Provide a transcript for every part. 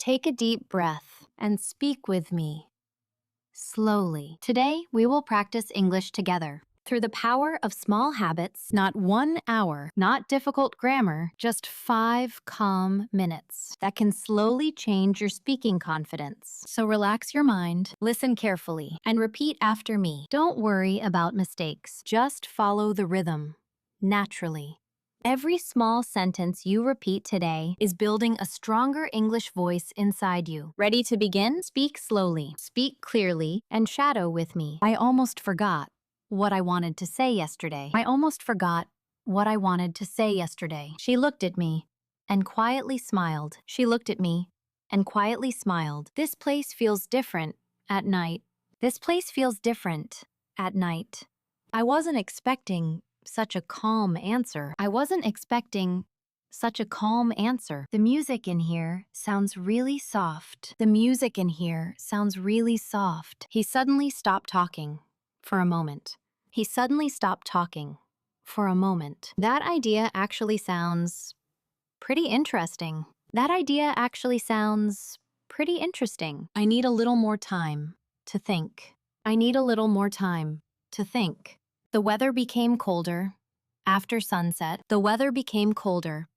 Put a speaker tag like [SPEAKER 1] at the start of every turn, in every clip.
[SPEAKER 1] Take a deep breath and speak with me slowly. Today, we will practice English together. Through the power of small habits, not 1 hour, not difficult grammar, just 5 calm minutes that can slowly change your speaking confidence. So relax your mind, listen carefully, and repeat after me. Don't worry about mistakes. Just follow the rhythm, naturally. Every small sentence you repeat today is building a stronger English voice inside you. Ready to begin? Speak slowly, speak clearly, and shadow with me. I almost forgot what I wanted to say yesterday. I almost forgot what I wanted to say yesterday. She looked at me and quietly smiled. She looked at me and quietly smiled. This place feels different at night. This place feels different at night. I wasn't expecting such a calm answer. I wasn't expecting such a calm answer. The music in here sounds really soft. The music in here sounds really soft. He suddenly stopped talking for a moment. He suddenly stopped talking for a moment. That idea actually sounds pretty interesting. That idea actually sounds pretty interesting. I need a little more time to think. I need a little more time to think. The weather became colder after sunset. The weather became colder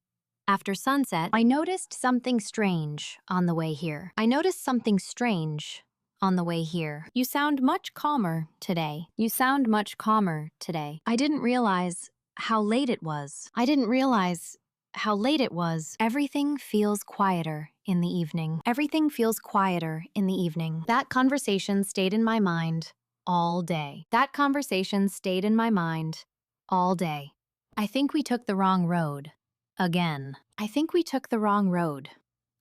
[SPEAKER 1] after sunset. I noticed something strange on the way here. I noticed something strange on the way here. You sound much calmer today. You sound much calmer today. I didn't realize how late it was. I didn't realize how late it was. Everything feels quieter in the evening. Everything feels quieter in the evening. That conversation stayed in my mind all day. That conversation stayed in my mind all day. I think we took the wrong road. Again. I think we took the wrong road.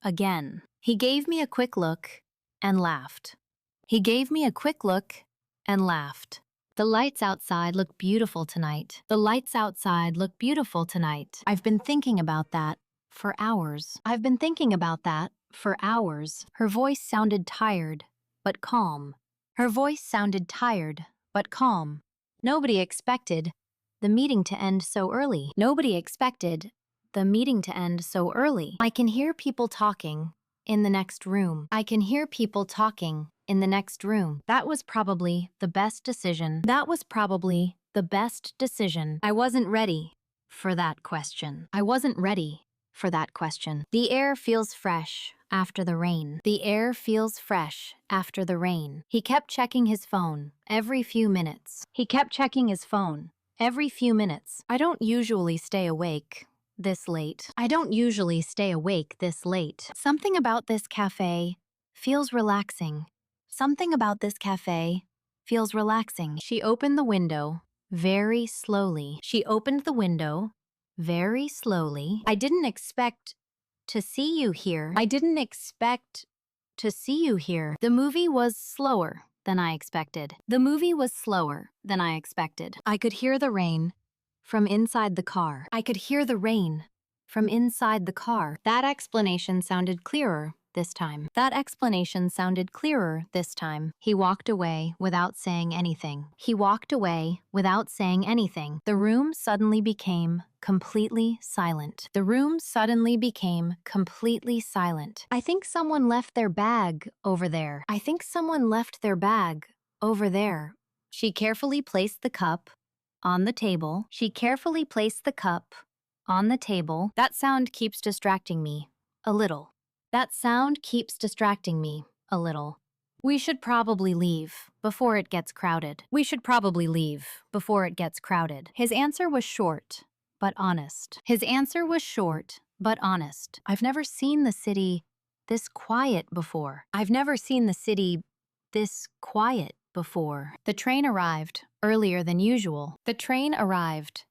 [SPEAKER 1] Again. He gave me a quick look and laughed. He gave me a quick look and laughed. The lights outside look beautiful tonight. The lights outside look beautiful tonight. I've been thinking about that for hours. I've been thinking about that for hours. Her voice sounded tired, but calm. Her voice sounded tired, but calm. Nobody expected the meeting to end so early. Nobody expected the meeting to end so early. I can hear people talking in the next room. I can hear people talking in the next room. That was probably the best decision. That was probably the best decision. I wasn't ready for that question. I wasn't ready for that question. The air feels fresh after the rain. The air feels fresh after the rain. He kept checking his phone every few minutes. He kept checking his phone every few minutes. I don't usually stay awake this late. I don't usually stay awake this late. Something about this cafe feels relaxing. Something about this cafe feels relaxing. She opened the window very slowly. She opened the window very slowly. I didn't expect to see you here. I didn't expect to see you here. The movie was slower than I expected. The movie was slower than I expected. I could hear the rain from inside the car. I could hear the rain from inside the car. That explanation sounded clearer this time. That explanation sounded clearer this time. He walked away without saying anything. He walked away without saying anything. The room suddenly became completely silent. The room suddenly became completely silent. I think someone left their bag over there. I think someone left their bag over there. She carefully placed the cup on the table. She carefully placed the cup on the table. That sound keeps distracting me a little. That sound keeps distracting me a little. We should probably leave before it gets crowded. We should probably leave before it gets crowded. His answer was short, but honest. His answer was short, but honest. I've never seen the city this quiet before. I've never seen the city this quiet before. The train arrived earlier than usual. The train arrived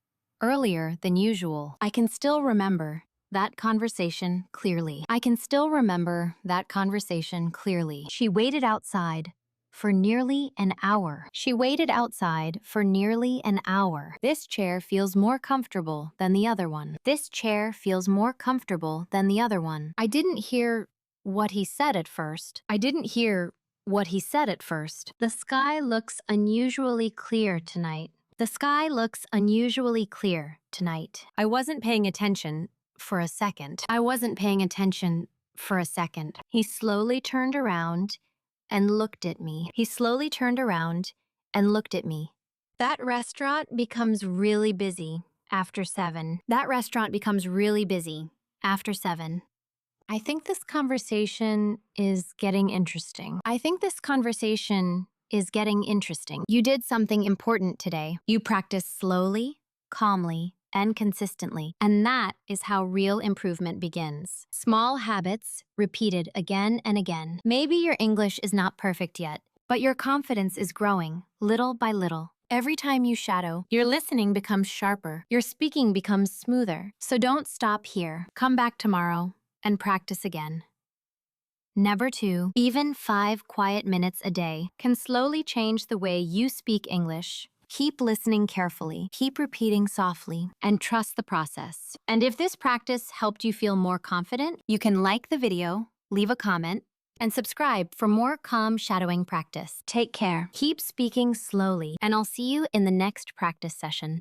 [SPEAKER 1] earlier than usual. I can still remember that conversation clearly. I can still remember that conversation clearly. She waited outside for nearly an hour. She waited outside for nearly an hour. This chair feels more comfortable than the other one. This chair feels more comfortable than the other one. I didn't hear what he said at first. I didn't hear what he said at first. The sky looks unusually clear tonight. The sky looks unusually clear tonight. I wasn't paying attention for a second. I wasn't paying attention for a second. He slowly turned around and looked at me. He slowly turned around and looked at me. That restaurant becomes really busy after 7. That restaurant becomes really busy after 7. I think this conversation is getting interesting. I think this conversation is getting interesting. You did something important today. You practiced slowly, calmly, and consistently. And that is how real improvement begins. Small habits repeated again and again. Maybe your English is not perfect yet, but your confidence is growing little by little. Every time you shadow, your listening becomes sharper. Your speaking becomes smoother. So don't stop here. Come back tomorrow and practice again. Number 2, even 5 quiet minutes a day can slowly change the way you speak English. Keep listening carefully, keep repeating softly, and trust the process. And if this practice helped you feel more confident, you can like the video, leave a comment, and subscribe for more calm shadowing practice. Take care. Keep speaking slowly, and I'll see you in the next practice session.